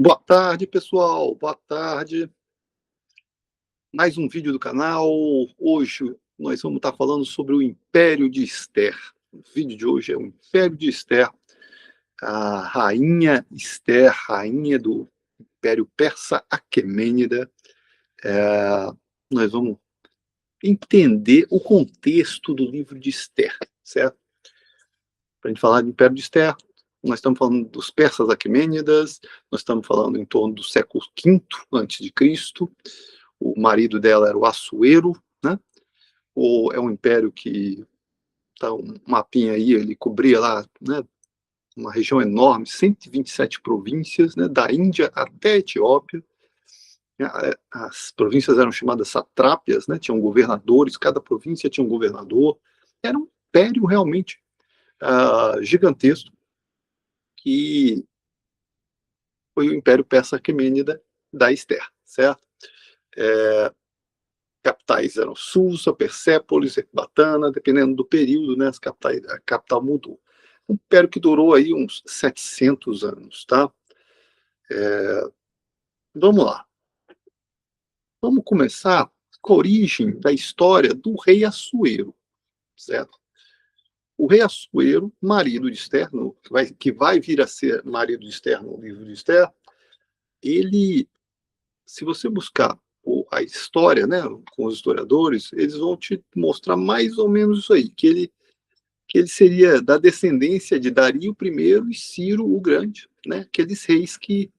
Boa tarde, pessoal. Boa tarde. Mais um vídeo do canal. Hoje nós vamos estar falando sobre o Império de Esther. O vídeo de hoje é o Império de Esther, a rainha Esther, rainha do Império Persa Aquemênida. Nós vamos entender o contexto do livro de Esther, certo? Para a gente falar do Império de Esther, nós estamos falando dos persas aquemênidas, nós estamos falando em torno do século V a.C., o marido dela era o Assuero, né? É um império que tá um mapinha aí, ele cobria lá, né, uma região enorme, 127 províncias, né, da Índia até a Etiópia. As províncias eram chamadas satrápias, né, tinham governadores, cada província tinha um governador. Era um império realmente gigantesco, que foi o Império Persa Aquemênida da Esther, certo? Capitais eram Susa, Persépolis, Ecbatana, dependendo do período, né, a capital mudou. Um império que durou aí uns 700 anos, tá? Vamos lá. Vamos começar com a origem da história do rei Assuero, certo? O rei Assuero, marido de Esther, que vai vir a ser marido de Esther no livro de Esther, ele, se você buscar a história, né, com os historiadores, eles vão te mostrar mais ou menos isso aí, que ele seria da descendência de Dario I e Ciro o Grande, né, aqueles reis que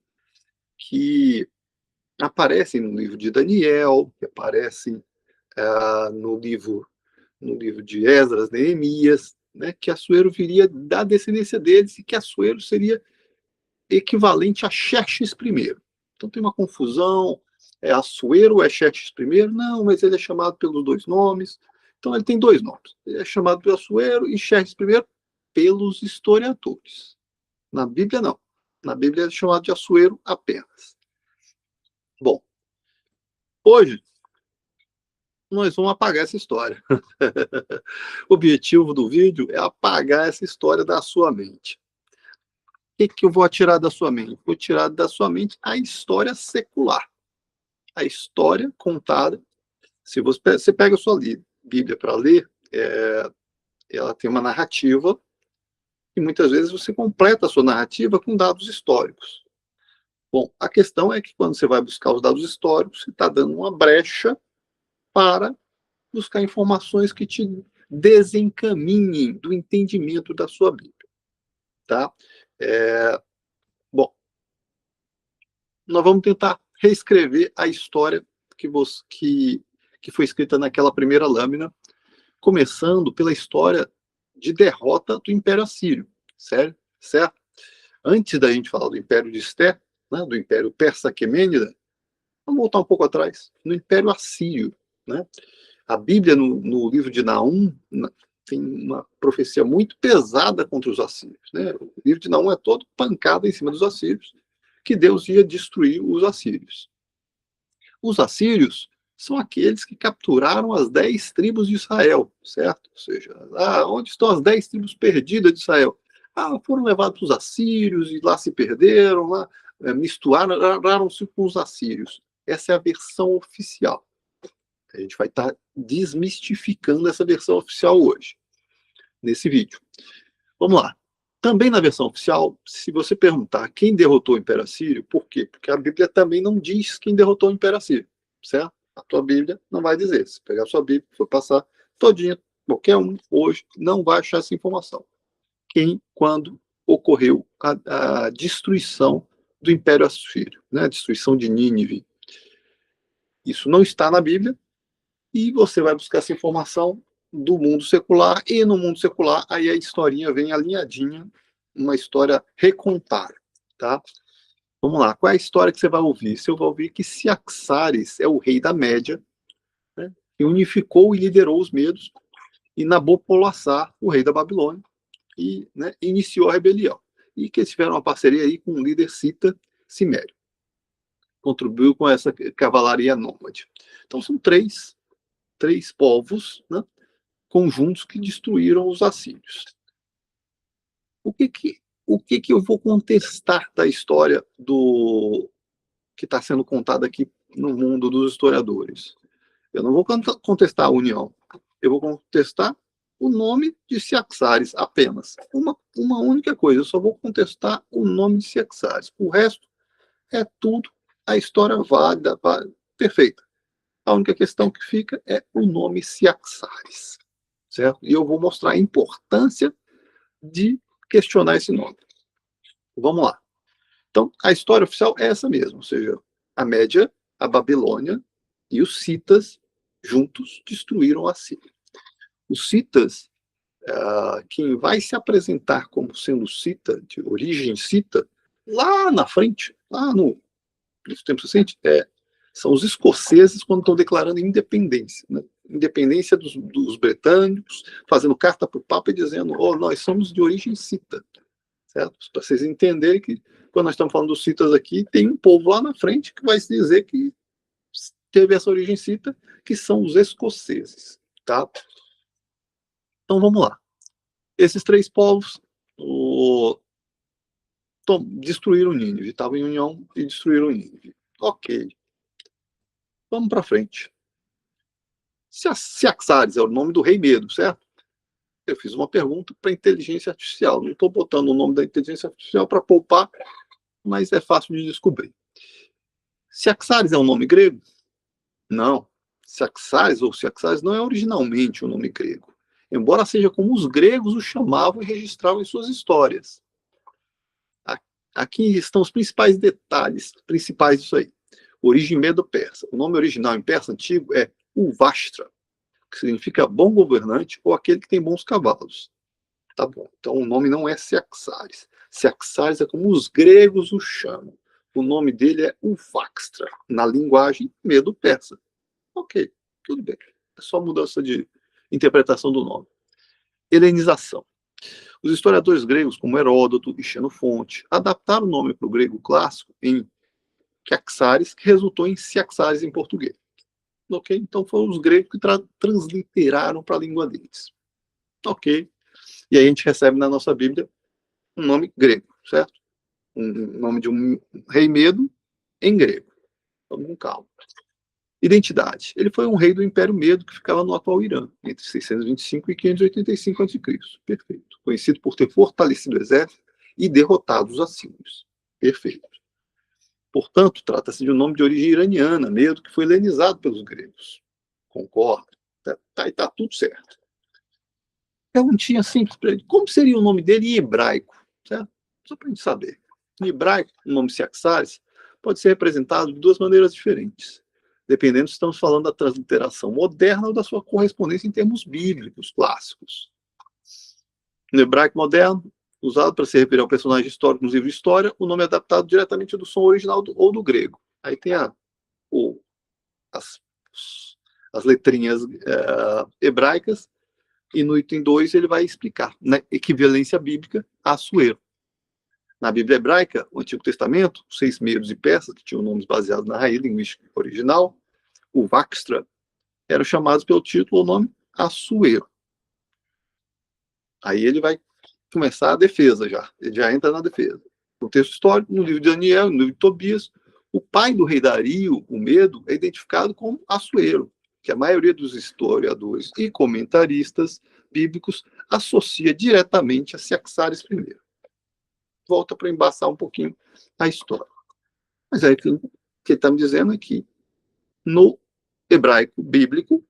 aparecem no livro de Daniel, que aparecem no livro de Esdras, Neemias, né, que Assuero viria da descendência deles e que Assuero seria equivalente a Xerxes I. Então tem uma confusão, Assuero ou é Xerxes I? Não, mas ele é chamado pelos dois nomes. Então ele tem dois nomes. Ele é chamado pelo Assuero e Xerxes I pelos historiadores. Na Bíblia, não. Na Bíblia é chamado de Assuero apenas. Bom, hoje nós vamos apagar essa história. O objetivo do vídeo é apagar essa história da sua mente. O que eu vou tirar da sua mente? Vou tirar da sua mente a história secular. A história contada. Se você pega a sua Bíblia para ler, ela tem uma narrativa e muitas vezes você completa a sua narrativa com dados históricos. Bom, a questão é que quando você vai buscar os dados históricos, você está dando uma brecha para buscar informações que te desencaminhem do entendimento da sua Bíblia. Tá? Bom, nós vamos tentar reescrever a história que foi escrita naquela primeira lâmina, começando pela história de derrota do Império Assírio, certo? Antes da gente falar do Império de Esther, né, do Império Persa Aquemênida, vamos voltar um pouco atrás, no Império Assírio, né? A Bíblia, no livro de Naum, tem uma profecia muito pesada contra os assírios, né? O livro de Naum é todo pancada em cima dos assírios, que Deus ia destruir os assírios. Os assírios são aqueles que capturaram as 10 tribos de Israel, certo? Ou seja, onde estão as 10 tribos perdidas de Israel? Foram levados para os assírios e lá se perderam, lá misturaram-se com os assírios. Essa é a versão oficial. A gente vai estar desmistificando essa versão oficial hoje, nesse vídeo. Vamos lá. Também na versão oficial, se você perguntar quem derrotou o Império Assírio, por quê? Porque a Bíblia também não diz quem derrotou o Império Assírio, certo? A tua Bíblia não vai dizer. Se pegar a sua Bíblia e for passar todinha, qualquer um hoje não vai achar essa informação. Quando ocorreu a destruição do Império Assírio, né? A destruição de Nínive. Isso não está na Bíblia e você vai buscar essa informação do mundo secular, e no mundo secular aí a historinha vem alinhadinha, uma história recontada, tá? Vamos lá, qual é a história que você vai ouvir? Você vai ouvir que Ciaxares é o rei da Média, né, e unificou e liderou os medos, e Nabopolassar, o rei da Babilônia, e, né, iniciou a rebelião. E que eles tiveram uma parceria aí com o líder cita Cimério. Contribuiu com essa cavalaria nômade. Então são três povos, né, conjuntos que destruíram os assírios. o que eu vou contestar da história que está sendo contada aqui no mundo dos historiadores? Eu não vou contestar a união. Eu vou contestar o nome de Ciaxares apenas. Uma única coisa, eu só vou contestar o nome de Ciaxares. O resto é tudo a história válida, perfeita. A única questão que fica é o nome Ciaxares, certo? E eu vou mostrar a importância de questionar esse nome. Vamos lá. Então, a história oficial é essa mesmo, ou seja, a Média, a Babilônia e os citas juntos destruíram a Síria. Os citas, quem vai se apresentar como sendo cita, de origem cita, lá na frente, lá no tempo recente, são os escoceses quando estão declarando independência. Né? Independência dos britânicos, fazendo carta para o Papa e dizendo, nós somos de origem cita. Certo? Para vocês entenderem que, quando nós estamos falando dos citas aqui, tem um povo lá na frente que vai se dizer que teve essa origem cita, que são os escoceses. Tá? Então vamos lá. Esses três povos destruíram Nínive, estavam em união e destruíram Nínive. Ok. Vamos para frente. Ciaxares é o nome do rei Medo, certo? Eu fiz uma pergunta para a inteligência artificial. Não estou botando o nome da inteligência artificial para poupar, mas é fácil de descobrir. Ciaxares é um nome grego? Não. Ciaxares ou Ciaxares não é originalmente um nome grego, embora seja como os gregos o chamavam e registravam em suas histórias. Aqui estão os principais detalhes principais disso aí. Origem medo-persa. O nome original em persa antigo é Uvashtra, que significa bom governante ou aquele que tem bons cavalos. Tá bom. Então o nome não é Ciaxares. Ciaxares é como os gregos o chamam. O nome dele é Uvaxtra, na linguagem medo-persa. Ok, tudo bem. É só mudança de interpretação do nome. Helenização. Os historiadores gregos, como Heródoto e Xenofonte, adaptaram o nome para o grego clássico em Ciaxares, que resultou em Ciaxares em português. Ok? Então foram os gregos que transliteraram para a língua deles. Ok? E aí a gente recebe na nossa Bíblia um nome grego, certo? Um nome de um rei Medo em grego. Vamos com calma. Identidade. Ele foi um rei do Império Medo que ficava no atual Irã, entre 625 e 585 a.C. Perfeito. Conhecido por ter fortalecido o exército e derrotado os assírios. Perfeito. Portanto, trata-se de um nome de origem iraniana, Medo, que foi helenizado pelos gregos. Concordo. Tá tudo certo. Perguntinha simples para ele. Como seria o nome dele em hebraico? Certo? Só para a gente saber. Em hebraico, o nome Ciaxares pode ser representado de duas maneiras diferentes, dependendo se estamos falando da transliteração moderna ou da sua correspondência em termos bíblicos clássicos. No hebraico moderno, usado para se referir ao personagem histórico nos livros de história, o nome é adaptado diretamente do som original ou do grego. Aí tem as letrinhas hebraicas, e no item 2 ele vai explicar, na equivalência bíblica, Assuero. Na Bíblia hebraica, o Antigo Testamento, os 6 medos e persas, que tinham nomes baseados na raiz linguística original, o Vaxtra, eram chamados pelo título ou nome Assuero. Aí ele vai começar a defesa já. Ele já entra na defesa. No texto histórico, no livro de Daniel, no livro de Tobias, o pai do rei Dario, o Medo, é identificado como Assuero, que a maioria dos historiadores e comentaristas bíblicos associa diretamente a Ciaxares I. Volta para embaçar um pouquinho a história. Mas aí o que ele está me dizendo é que no hebraico bíblico,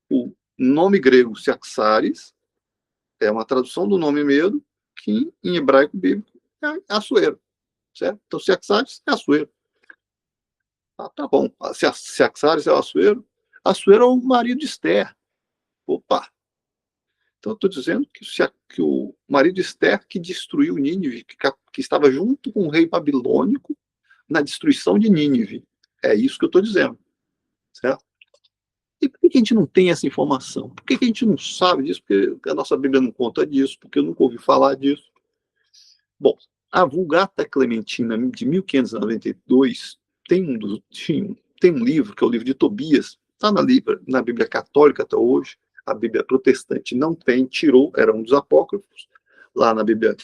o nome grego Ciaxares é uma tradução do nome Medo, que em hebraico bíblico é Assuero. Certo? Então Ciaxares é Assuero. Tá bom. Ciaxares é o Assuero. Assuero é o marido de Esther. Opa! Então eu estou dizendo que o marido de Esther que destruiu Nínive, que estava junto com o rei babilônico na destruição de Nínive. É isso que eu estou dizendo. Certo? E por que a gente não tem essa informação? Por que a gente não sabe disso? Porque a nossa Bíblia não conta disso, porque eu nunca ouvi falar disso. Bom, a Vulgata Clementina de 1592 tem um livro, que é o livro de Tobias, está na Bíblia Católica até hoje. A Bíblia Protestante não tem, tirou, era um dos apócrifos. Lá na Bíblia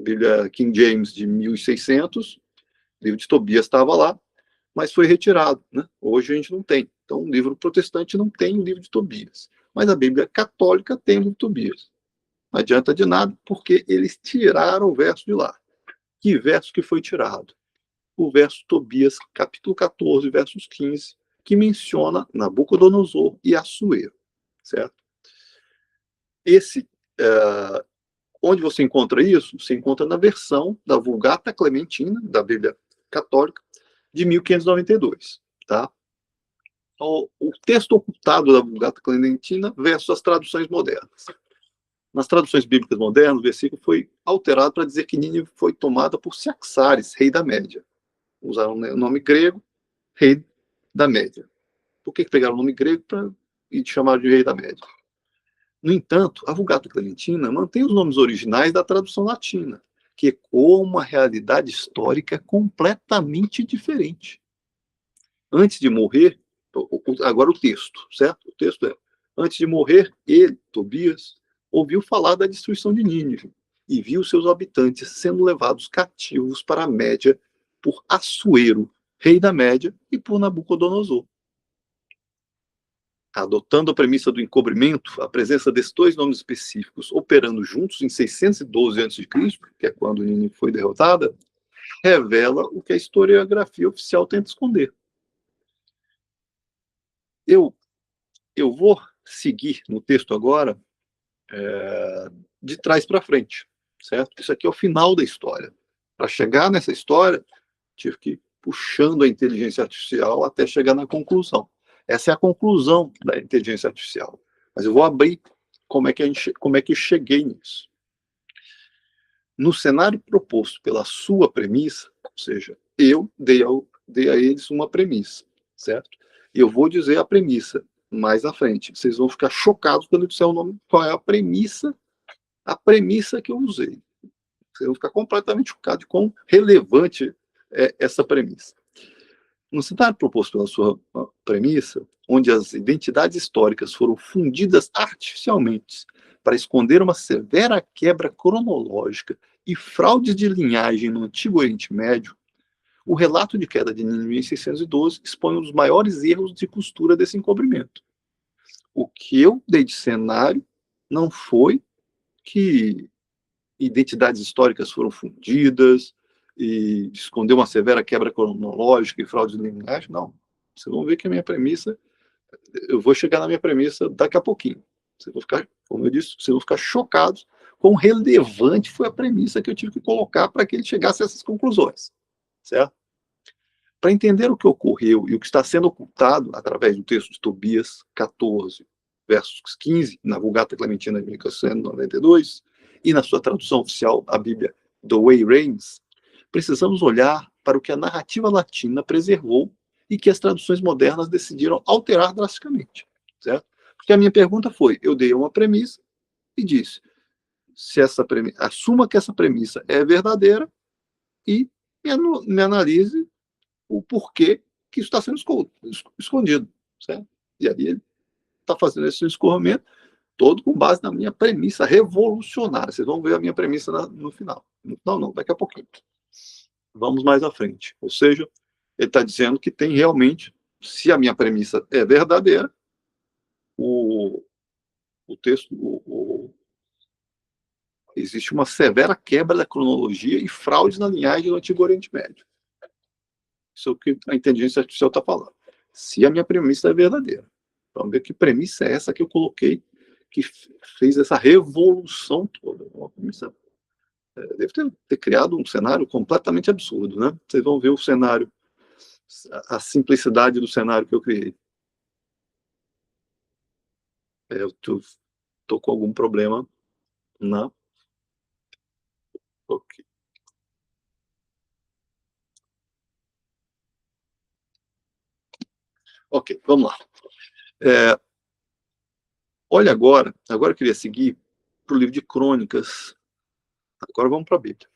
Bíblia King James de 1600, o livro de Tobias estava lá, mas foi retirado, né? Hoje a gente não tem. Então, o livro protestante não tem o livro de Tobias, mas a Bíblia católica tem o livro de Tobias. Não adianta de nada, porque eles tiraram o verso de lá. Que verso que foi tirado? O verso Tobias, capítulo 14, versos 15, que menciona Nabucodonosor e Assuero, certo? Esse, onde você encontra isso? Você encontra na versão da Vulgata Clementina, da Bíblia Católica, de 1592, tá? O texto ocultado da Vulgata Clementina versus as traduções modernas. Nas traduções bíblicas modernas, o versículo foi alterado para dizer que Nínive foi tomada por Ciaxares, rei da Média. Usaram o nome grego, rei da Média. Por que pegaram o nome grego e chamaram de rei da Média? No entanto, a Vulgata Clementina mantém os nomes originais da tradução latina, que ecoam uma realidade histórica completamente diferente. Antes de morrer, agora o texto, certo? O texto é: antes de morrer, ele, Tobias, ouviu falar da destruição de Nínive e viu seus habitantes sendo levados cativos para a Média por Assuero, rei da Média, e por Nabucodonosor. Adotando a premissa do encobrimento, a presença desses dois nomes específicos operando juntos em 612 a.C., que é quando Nínive foi derrotada, revela o que a historiografia oficial tenta esconder. Eu vou seguir no texto agora de trás para frente, certo? Isso aqui é o final da história. Para chegar nessa história, tive que ir puxando a inteligência artificial até chegar na conclusão. Essa é a conclusão da inteligência artificial. Mas eu vou abrir como é que eu cheguei nisso. No cenário proposto pela sua premissa, ou seja, eu dei a eles uma premissa, certo? E eu vou dizer a premissa mais à frente. Vocês vão ficar chocados quando eu disser o nome, qual é a premissa que eu usei. Vocês vão ficar completamente chocados de quão relevante é essa premissa. No cenário proposto pela sua premissa, onde as identidades históricas foram fundidas artificialmente para esconder uma severa quebra cronológica e fraudes de linhagem no Antigo Oriente Médio, o relato de queda de Nínive em 612 expõe um dos maiores erros de costura desse encobrimento. O que eu dei de cenário não foi que identidades históricas foram fundidas e escondeu uma severa quebra cronológica e fraude de linhagem, não. Vocês vão ver que a minha premissa, eu vou chegar na minha premissa daqui a pouquinho. Vocês vão ficar, como eu disse, vocês vão ficar chocados quão relevante foi a premissa que eu tive que colocar para que ele chegasse a essas conclusões, certo? Para entender o que ocorreu e o que está sendo ocultado através do texto de Tobias 14, versos 15, na Vulgata Clementina de 1592, e na sua tradução oficial, a Bíblia The Way Reigns, precisamos olhar para o que a narrativa latina preservou e que as traduções modernas decidiram alterar drasticamente, certo? Porque a minha pergunta foi, eu dei uma premissa e disse, se essa premissa, assuma que essa premissa é verdadeira e me analise o porquê que isso está sendo escondido, certo? E aí ele está fazendo esse escorrimento todo com base na minha premissa revolucionária. Vocês vão ver a minha premissa no final. Não, daqui a pouquinho. Vamos mais à frente. Ou seja, ele está dizendo que tem realmente, se a minha premissa é verdadeira, o texto, existe uma severa quebra da cronologia e fraudes na linhagem do Antigo Oriente Médio. Isso é o que a inteligência artificial está falando. Se a minha premissa é verdadeira. Vamos ver que premissa é essa que eu coloquei, que fez essa revolução toda. Uma premissa, deve ter criado um cenário completamente absurdo, né? Vocês vão ver o cenário, a simplicidade do cenário que eu criei. Eu estou com algum problema na... Ok. Ok, vamos lá. Olha agora eu queria seguir para o livro de Crônicas. Agora vamos para a Bíblia.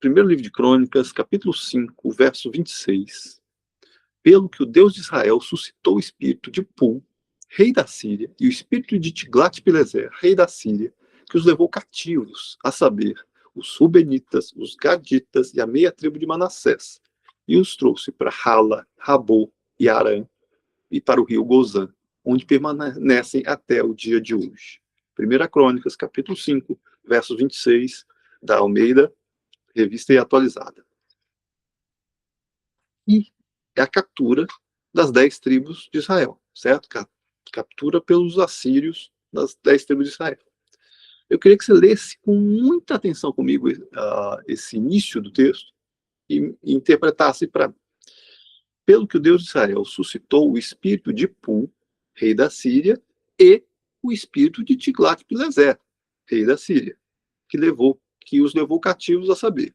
Primeiro livro de Crônicas, capítulo 5, verso 26. Pelo que o Deus de Israel suscitou o espírito de Pul, rei da Síria, e o espírito de Tiglat-Pileser, rei da Síria, que os levou cativos, a saber, os Rubenitas, os Gaditas e a meia tribo de Manassés, e os trouxe para Hala, Rabô e Arã, e para o rio Gozã, onde permanecem até o dia de hoje. 1 Crônicas, capítulo 5, versos 26, da Almeida, revista e atualizada. E é a captura das 10 tribos de Israel, certo? Captura pelos assírios das 10 tribos de Israel. Eu queria que você lesse com muita atenção comigo esse início do texto e interpretasse para mim. Pelo que o Deus de Israel suscitou o espírito de Pul, rei da Síria, e o espírito de Tiglat-Pileser, rei da Síria, que os levou cativos, a saber.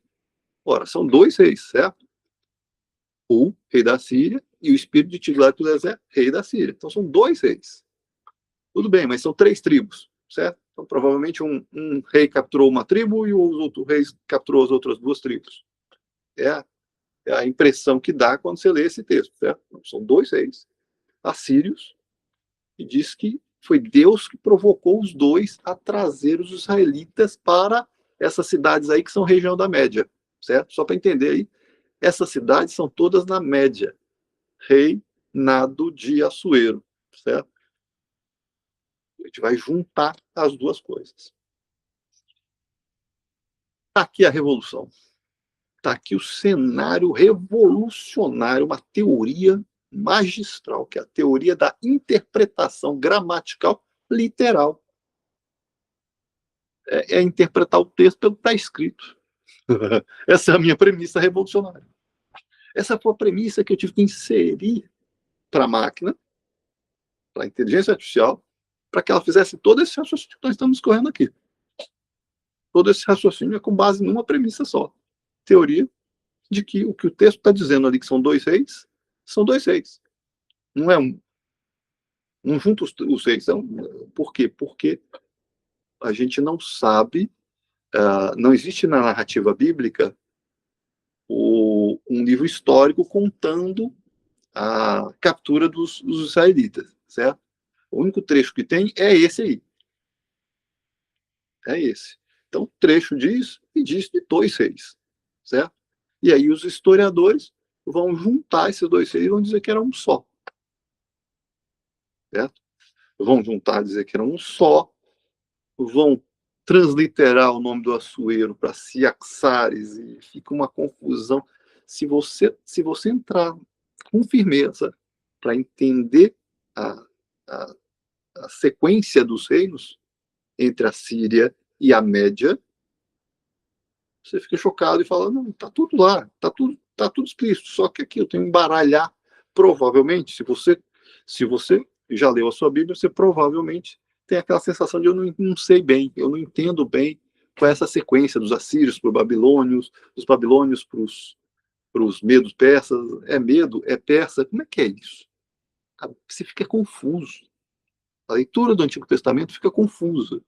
Ora, são 2 reis, certo? Pul, rei da Síria, e o espírito de Tiglat-Pileser, rei da Síria. Então são 2 reis. Tudo bem, mas são 3 tribos, certo? Então provavelmente um rei capturou uma tribo e os outros reis capturou as outras 2 tribos. É a impressão que dá quando você lê esse texto, certo? São 2 reis assírios, e diz que foi Deus que provocou os 2 a trazer os israelitas para essas cidades aí que são região da Média, certo? Só para entender aí, essas cidades são todas na Média, reinado de Assuero, certo? A gente vai juntar as 2 coisas. Está aqui a revolução. Está aqui o cenário revolucionário, uma teoria magistral, que é a teoria da interpretação gramatical literal. É interpretar o texto pelo que está escrito. Essa é a minha premissa revolucionária. Essa foi a premissa que eu tive que inserir para a máquina, para a inteligência artificial, para que ela fizesse todo esse raciocínio que nós estamos correndo aqui. Todo esse raciocínio é com base numa premissa só. Teoria de que o texto está dizendo ali, que são 2 reis, são 2 reis. Não é um. Não junta os reis. Por quê? Porque a gente não sabe, não existe na narrativa bíblica um livro histórico contando a captura dos israelitas, certo? O único trecho que tem é esse aí. É esse. Então, o trecho diz, e diz de 2 reis, certo? E aí os historiadores vão juntar esses 2 reis e vão dizer que era um só. Certo? Vão juntar, dizer que era um só, vão transliterar o nome do Assuero para Ciaxares e fica uma confusão. Se você entrar com firmeza para entender a sequência dos reinos entre a Síria e a Média, você fica chocado e fala, não, tá tudo lá, tá tudo explícito, só que aqui eu tenho que embaralhar. Provavelmente, se você já leu a sua Bíblia, você provavelmente tem aquela sensação de eu não sei bem, eu não entendo bem qual é essa sequência dos assírios para os babilônios, dos babilônios para os medos persas, é medo, é persa, como é que é isso? Você fica confuso. A leitura do Antigo Testamento fica confusa.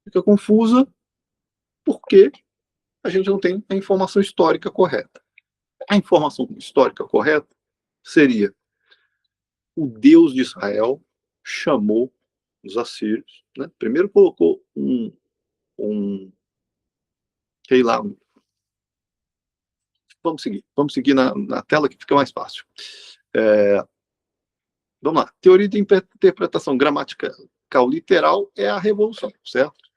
Fica confusa porque a gente não tem a informação histórica correta. A informação histórica correta seria: o Deus de Israel chamou os assírios, né? Primeiro colocou sei lá, vamos seguir na tela que fica mais fácil. Vamos lá. Teoria de interpretação gramatical literal é a revolução, certo?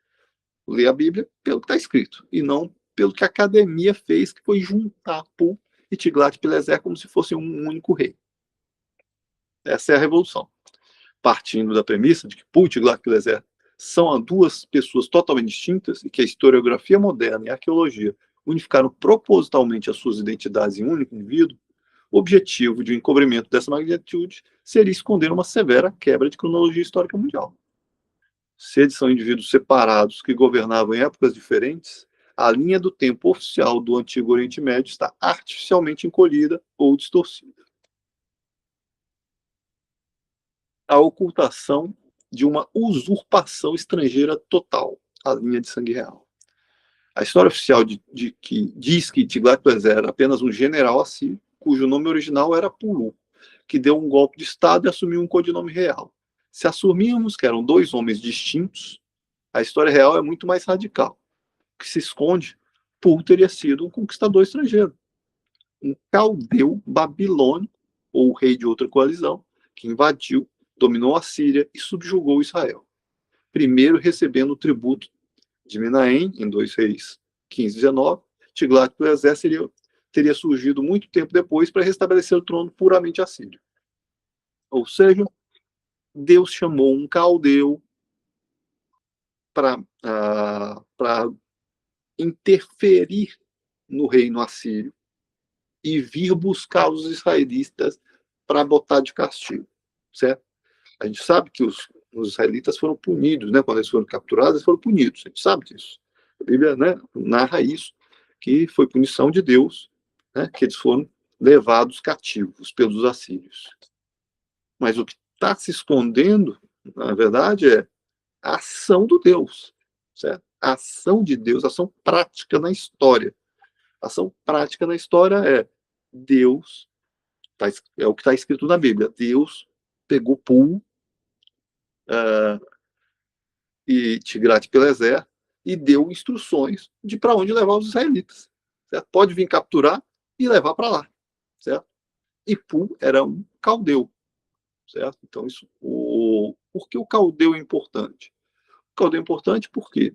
Ler a Bíblia pelo que está escrito e não pelo que a academia fez, que foi juntar Pul e Tiglat-Pileser como se fosse um único rei. Essa é a revolução. Partindo da premissa de que Pul e Tiglat-Pileser são 2 pessoas totalmente distintas e que a historiografia moderna e a arqueologia unificaram propositalmente as suas identidades em um único indivíduo, o objetivo de um encobrimento dessa magnitude seria esconder uma severa quebra de cronologia histórica mundial. Se eles são indivíduos separados que governavam em épocas diferentes, a linha do tempo oficial do Antigo Oriente Médio está artificialmente encolhida ou distorcida. A ocultação de uma usurpação estrangeira total, a linha de sangue real. A história oficial diz que Tiglat-Pileser era apenas um general assírio, cujo nome original era Pulu, que deu um golpe de Estado e assumiu um codinome real. Se assumirmos que eram 2 homens distintos, A história real é muito mais radical. O que se esconde, Pul teria sido um conquistador estrangeiro, um caldeu babilônico, ou rei de outra coalizão, que invadiu, dominou a Síria e subjugou Israel. Primeiro recebendo o tributo de Menahem, em 2 Reis 15:19, Tiglat-Pileser teria surgido muito tempo depois para restabelecer o trono puramente assírio. Ou seja, Deus chamou um caldeu para interferir no reino assírio e vir buscar os israelitas para botar de castigo, certo? A gente sabe que os israelitas foram punidos, né? Quando eles foram capturados, eles foram punidos. A gente sabe disso. A Bíblia, né, narra isso, que foi punição de Deus, né, que eles foram levados cativos pelos assírios. Mas o que está se escondendo, na verdade, é a ação do Deus, certo? A ação de Deus, a ação prática na história. A ação prática na história é Deus, é o que está escrito na Bíblia. Deus pegou Pul e Tiglat-Pileser e deu instruções de para onde levar os israelitas. Certo? Pode vir capturar e levar para lá, certo? E Pul era um caldeu, certo? Então isso, por que o caldeu é importante? O caldeu é importante porque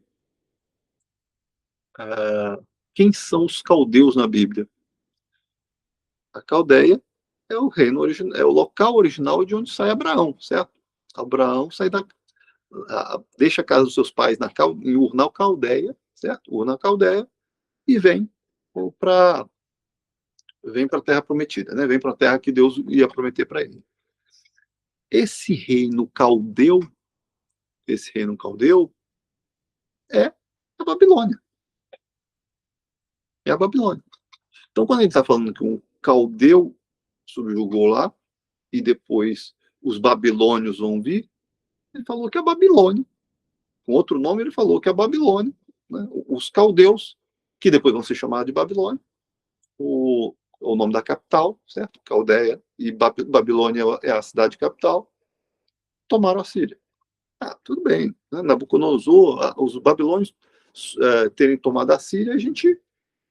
quem são os caldeus na Bíblia? A Caldeia é o reino original, é o local original de onde sai Abraão, certo? Abraão sai deixa a casa dos seus pais em Ur na Caldeia, certo? Ur na Caldeia, e vem para a Terra Prometida, né? Vem para a Terra que Deus ia prometer para ele. Esse reino caldeu é a Babilônia. É a Babilônia. Então, quando a gente está falando que um caldeu subjugou lá e depois os babilônios vão vir, ele falou que é a Babilônia. Com outro nome, ele falou que é a Babilônia. Né? Os caldeus, que depois vão ser chamados de Babilônia, o nome da capital, certo? Caldeia e Babilônia é a cidade capital, tomaram a Síria. Tudo bem. Né? Nabucodonosor, os babilônios terem tomado a Síria, a gente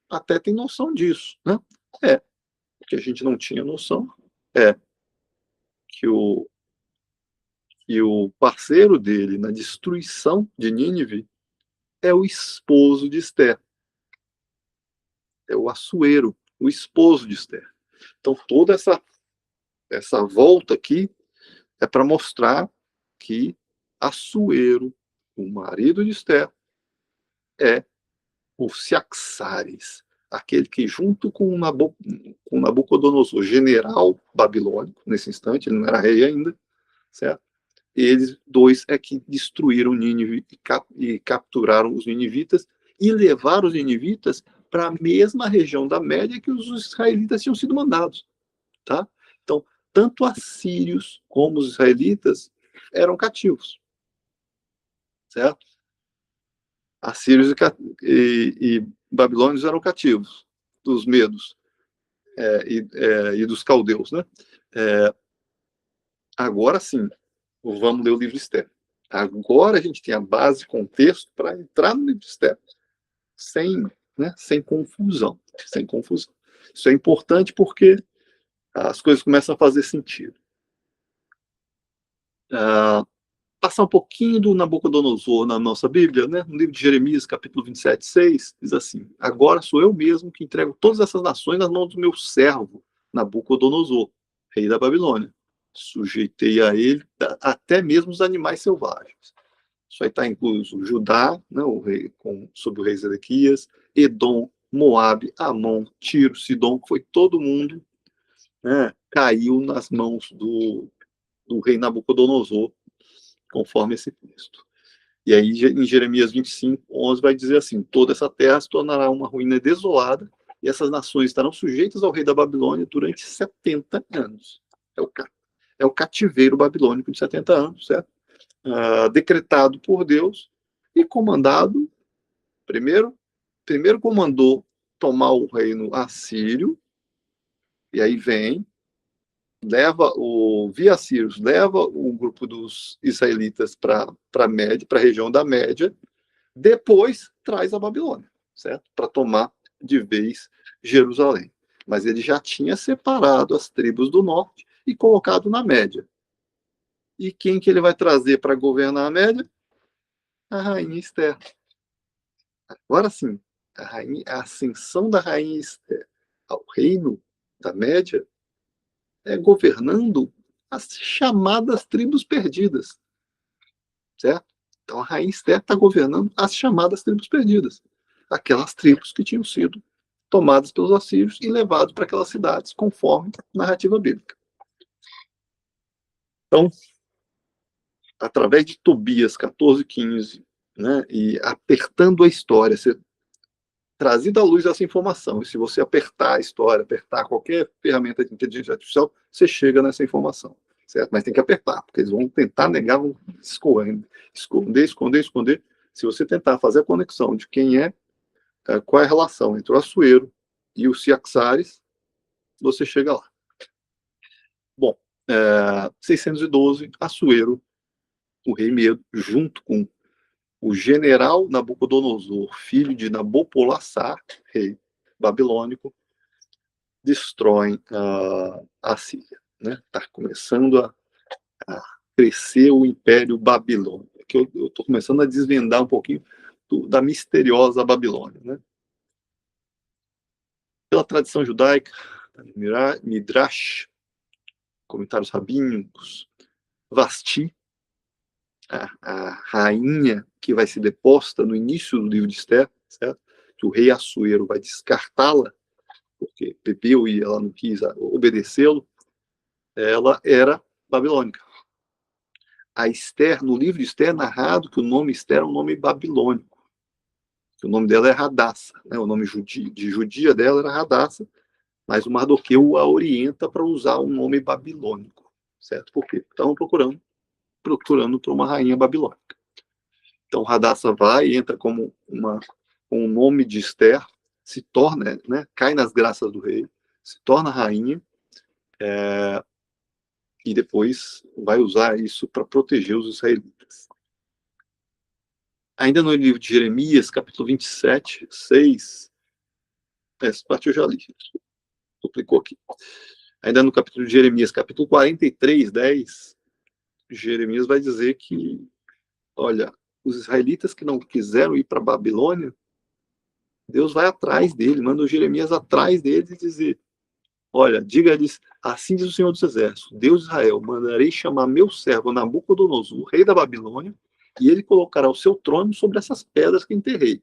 até tem noção disso. Né? O que a gente não tinha noção é que o parceiro dele na destruição de Nínive é o esposo de Esther. É o Assuero, o esposo de Esther. Então, toda essa volta aqui é para mostrar que Assuero, o marido de Esther, é o Ciaxares, aquele que, junto com Nabucodonosor, general babilônico, nesse instante, ele não era rei ainda, certo? Eles dois é que destruíram Nínive e capturaram os ninivitas e levaram os ninivitas para a mesma região da Média que os israelitas tinham sido mandados. Tá? Então, tanto assírios como os israelitas eram cativos. Certo? Assírios e babilônios eram cativos dos medos e dos caldeus. Né? Agora sim, vamos ler o livro de Esther. Agora a gente tem a base, contexto para entrar no livro de Esther sem confusão. Sem confusão. Isso é importante porque as coisas começam a fazer sentido. Passar um pouquinho do Nabucodonosor na nossa Bíblia, né? No livro de Jeremias, capítulo 27:6, diz assim: agora sou eu mesmo que entrego todas essas nações nas mãos do meu servo, Nabucodonosor, rei da Babilônia. Sujeitei a ele até mesmo os animais selvagens. Isso aí está incluso Judá, né, sob o rei Zedequias, Edom, Moabe, Amon, Tiro, Sidom, foi todo mundo, né, caiu nas mãos do rei Nabucodonosor, conforme esse texto. E aí, em Jeremias 25:11, vai dizer assim: toda essa terra se tornará uma ruína desolada, e essas nações estarão sujeitas ao rei da Babilônia durante 70 anos. É o cativeiro babilônico de 70 anos, certo? Decretado por Deus e comandado, primeiro comandou tomar o reino assírio, e aí vem via Cyrus, leva o grupo dos israelitas para a região da Média, depois traz a Babilônia, certo? Para tomar de vez Jerusalém. Mas ele já tinha separado as tribos do norte e colocado na Média. E quem que ele vai trazer para governar a Média? A rainha Esther. Agora sim, a ascensão da rainha Esther ao reino da Média é governando as chamadas tribos perdidas, certo? Então a rainha Esther está governando as chamadas tribos perdidas, aquelas tribos que tinham sido tomadas pelos assírios e levadas para aquelas cidades, conforme a narrativa bíblica. Então, através de Tobias 14:15, né, e apertando a história, você trazida à luz essa informação, e se você apertar a história, apertar qualquer ferramenta de inteligência artificial, você chega nessa informação, certo? Mas tem que apertar, porque eles vão tentar negar, vão esconder. Se você tentar fazer a conexão de qual é a relação entre o Assuero e os Ciaxares, você chega lá. Bom, 612, Assuero, o rei Medo, junto com o general Nabucodonosor, filho de Nabopolassar, rei babilônico, destroem a Síria. Está começando a crescer o Império Babilônico. Que eu estou começando a desvendar um pouquinho da misteriosa Babilônia. Né? Pela tradição judaica, Midrash, comentários rabínicos, Vasti, a rainha que vai ser deposta no início do livro de Esther, certo? Que o rei Assuero vai descartá-la, porque bebeu e ela não quis obedecê-lo, ela era babilônica. A Esther, no livro de Esther, é narrado que o nome Esther é um nome babilônico. Que o nome dela é Radassa. Né? O nome de judia dela era Radassa, mas o Mardoqueu a orienta para usar um nome babilônico. Certo? Por quê? Estavam procurando por uma rainha babilônica. Então, Radassa vai, entra como com o nome de Esther, se torna, né, cai nas graças do rei, se torna rainha, e depois vai usar isso para proteger os israelitas. Ainda no livro de Jeremias, capítulo 27, 6, essa parte eu já li, duplicou aqui. Ainda no capítulo de Jeremias, capítulo 43, 10, Jeremias vai dizer que, olha, os israelitas que não quiseram ir para a Babilônia, Deus vai atrás dele, manda o Jeremias atrás deles e dizer, olha, diga-lhes, assim diz o Senhor dos Exércitos, Deus de Israel, mandarei chamar meu servo Nabucodonosor, rei da Babilônia, e ele colocará o seu trono sobre essas pedras que enterrei,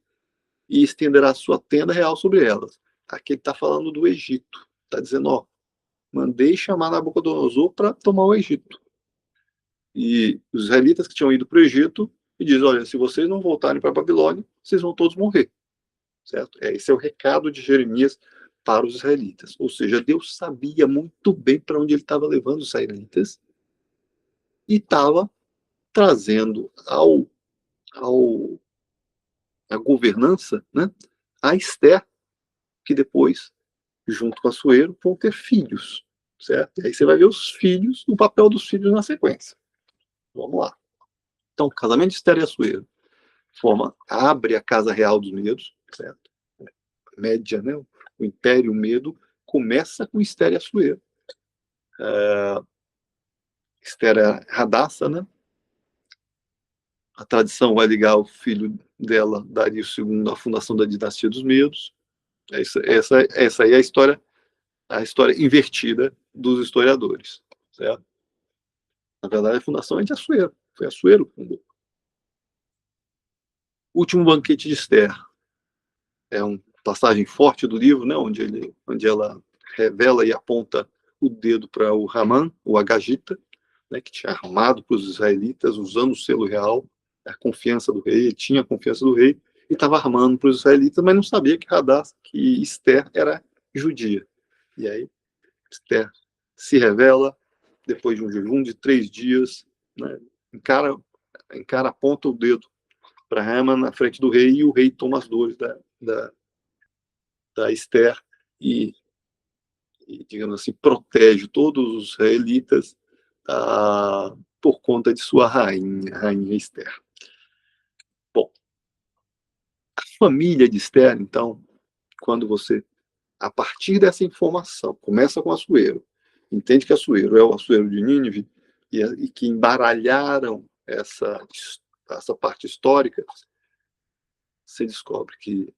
e estenderá a sua tenda real sobre elas. Aqui ele está falando do Egito. Está dizendo, ó, mandei chamar Nabucodonosor para tomar o Egito. E os israelitas que tinham ido para o Egito, e diz, olha, se vocês não voltarem para a Babilônia, vocês vão todos morrer. Certo? Esse é o recado de Jeremias para os israelitas. Ou seja, Deus sabia muito bem para onde ele estava levando os israelitas e estava trazendo a governança, né, a Esther, que depois, junto com a Assuero, vão ter filhos. Certo? E aí você vai ver os filhos, o papel dos filhos na sequência. Vamos lá. Então, casamento de Esther e Assuero abre a casa real dos Medos, certo? Média, né? O Império Medo começa com Esther e Assuero. Esther é Radassa, né? A tradição vai ligar o filho dela, Dario II, à fundação da dinastia dos Medos. Essa aí é a história invertida dos historiadores, certo? Na verdade, a fundação é de Assuero. Foi Assuero que fundou. Último banquete de Esther é uma passagem forte do livro, né, onde ela revela e aponta o dedo para o Haman, o Agagita, né, que tinha armado para os israelitas, usando o selo real, a confiança do rei, ele tinha a confiança do rei, e estava armando para os israelitas, mas não sabia que Esther era judia. E aí, Esther se revela, depois de um jejum de 3 dias, né, encara, aponta o dedo para Haman na frente do rei, e o rei toma as dores da Esther e digamos assim, protege todos os israelitas por conta de sua rainha, a rainha Esther. Bom, a família de Esther, então, quando você, a partir dessa informação, começa com Assuero, entende que Assuero é o Assuero de Nínive, e que embaralharam essa parte histórica, você descobre que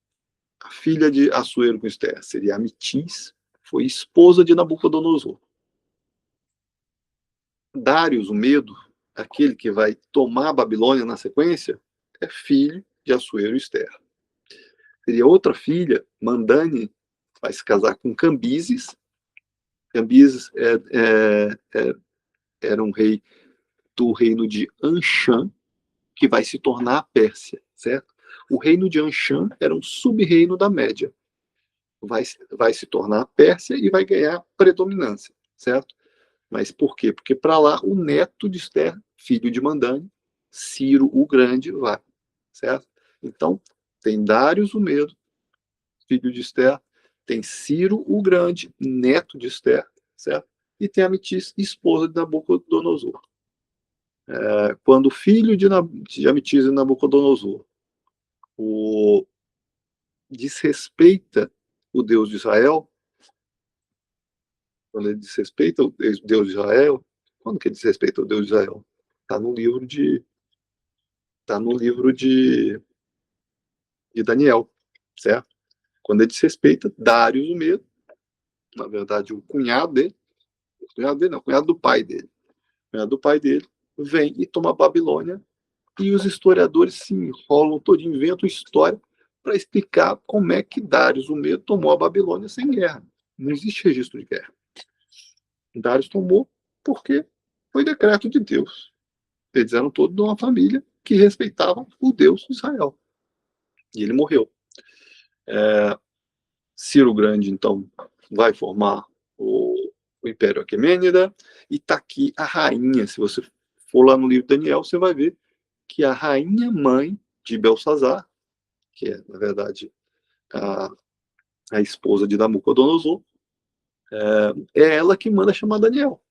a filha de Assuero com Esther seria Amitis, foi esposa de Nabucodonosor. Dários, o medo, aquele que vai tomar a Babilônia na sequência, é filho de Assuero e Esther. Teria outra filha, Mandane, vai se casar com Cambises. Cambises era um rei do reino de Anshan, que vai se tornar a Pérsia, certo? O reino de Anshan era um sub-reino da Média. Vai se tornar a Pérsia e vai ganhar predominância, certo? Mas por quê? Porque para lá o neto de Esther, filho de Mandane, Ciro o Grande, vai, certo? Então, tem Dários o Medo, filho de Esther, tem Ciro o Grande, neto de Esther, certo? E tem Amitis, esposa de Nabucodonosor. Quando o filho de Amitis e Nabucodonosor desrespeita o Deus de Israel, quando ele desrespeita o Deus de Israel, quando que ele desrespeita o Deus de Israel? Está no livro de Daniel, certo? Quando ele desrespeita, Dários o Medo, na verdade o cunhado dele não, o cunhado do pai dele, vem e toma a Babilônia, e os historiadores se enrolam todo, inventam história para explicar como é que Dários o Medo tomou a Babilônia sem guerra. Não existe registro de guerra. Dários tomou porque foi decreto de Deus. Eles eram todos de uma família que respeitava o Deus de Israel. E ele morreu. Ciro Grande, então, vai formar o Império Aquemênida, e está aqui a rainha. Se você for lá no livro de Daniel, você vai ver que a rainha mãe de Belsazar, que é, na verdade, a esposa de Nabucodonosor, é ela que manda chamar Daniel.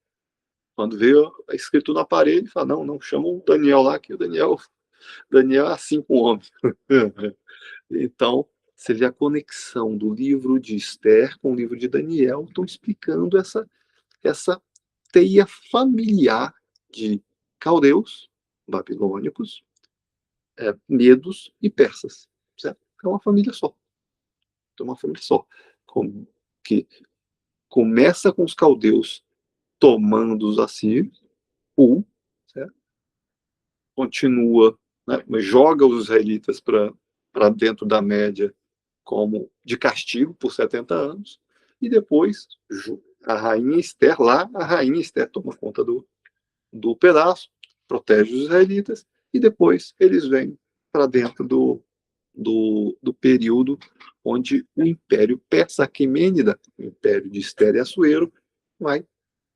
Quando veio escrito na parede, fala, não chama o Daniel lá, que o Daniel é assim com o homem. Então, você vê a conexão do livro de Esther com o livro de Daniel, estão explicando essa teia familiar de caldeus, babilônicos, medos e persas. Certo? É uma família só. É uma família só. Que começa com os caldeus tomando os assírios, certo? Continua, né, joga os israelitas para dentro da média como de castigo por 70 anos, e depois a rainha Esther toma conta do pedaço, protege os israelitas, e depois eles vêm para dentro do período onde o Império Persa-Aquemênida, o Império de Esther e Assuero, vai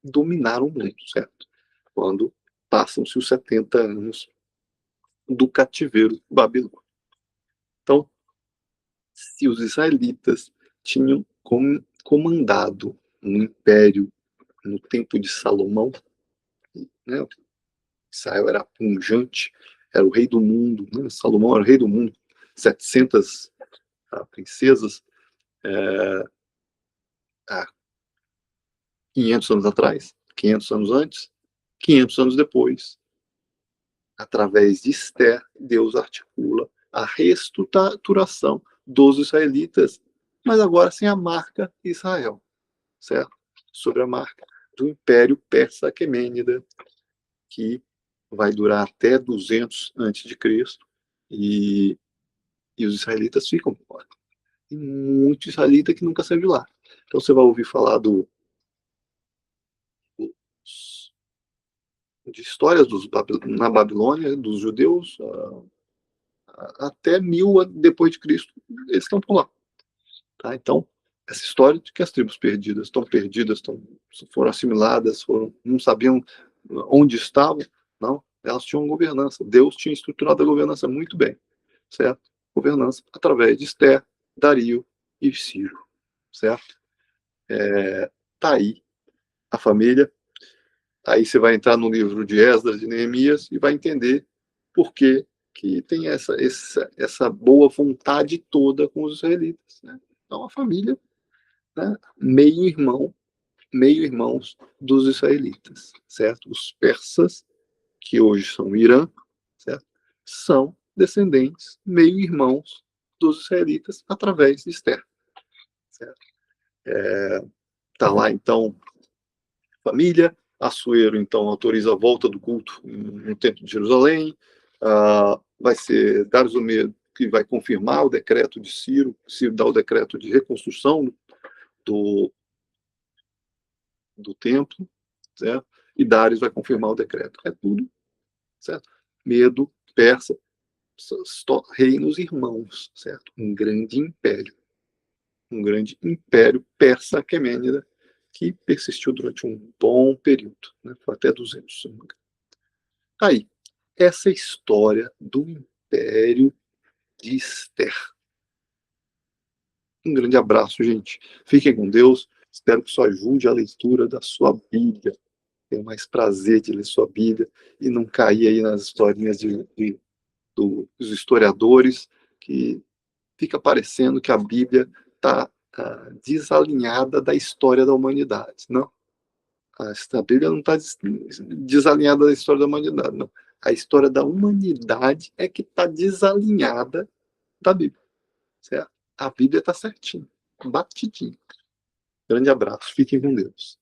dominar o mundo, certo? Quando passam-se os 70 anos do cativeiro babilônico. Então, se os israelitas tinham comandado um império no tempo de Salomão, né? Israel era pungente, era o rei do mundo, né? Salomão era o rei do mundo, 700 princesas há 500 anos atrás, 500 anos antes, 500 anos depois, através de Esther, Deus articula a reestruturação dos israelitas, mas agora sem a marca Israel, certo? Sobre a marca do Império Persa-Aquemênida, que vai durar até 200 a.C., e os israelitas ficam fora. Tem muito israelita que nunca saiu de lá. Então você vai ouvir falar de histórias na Babilônia, dos judeus, até 1000 depois de Cristo, eles estão por lá. Tá? Então, essa história de que as tribos perdidas, foram assimiladas, não sabiam onde estavam, não, elas tinham governança. Deus tinha estruturado a governança muito bem, certo? Governança através de Esther, Dario e Ciro, certo? Tá aí a família. Aí você vai entrar no livro de Esdras, de Neemias, e vai entender por que tem essa boa vontade toda com os israelitas. Né? Então, a família, né, meio irmãos dos israelitas, certo? Os persas, que hoje são o Irã, certo? São descendentes, meio irmãos dos israelitas através de Esther, certo? Tá lá, então, família. Assuero, então, autoriza a volta do culto no Templo de Jerusalém. Vai ser Darius o Medo que vai confirmar o decreto de Ciro. Ciro dá o decreto de reconstrução do, do templo, certo? E Darius vai confirmar o decreto. É tudo, certo? Medo, Persa, reinos irmãos, certo? Um grande império persa aquemênida que persistiu durante um bom período, né? Foi até 200 anos. Aí, essa é a história do Império de Esther. Um grande abraço, gente. Fiquem com Deus. Espero que isso ajude a leitura da sua Bíblia. Tenha mais prazer de ler sua Bíblia e não cair aí nas historinhas dos historiadores que fica parecendo que a Bíblia está desalinhada da história da humanidade. Não. A Bíblia não está desalinhada da história da humanidade, não. A história da humanidade é que está desalinhada da Bíblia. Certo? A Bíblia está certinha, batidinha. Grande abraço, fiquem com Deus.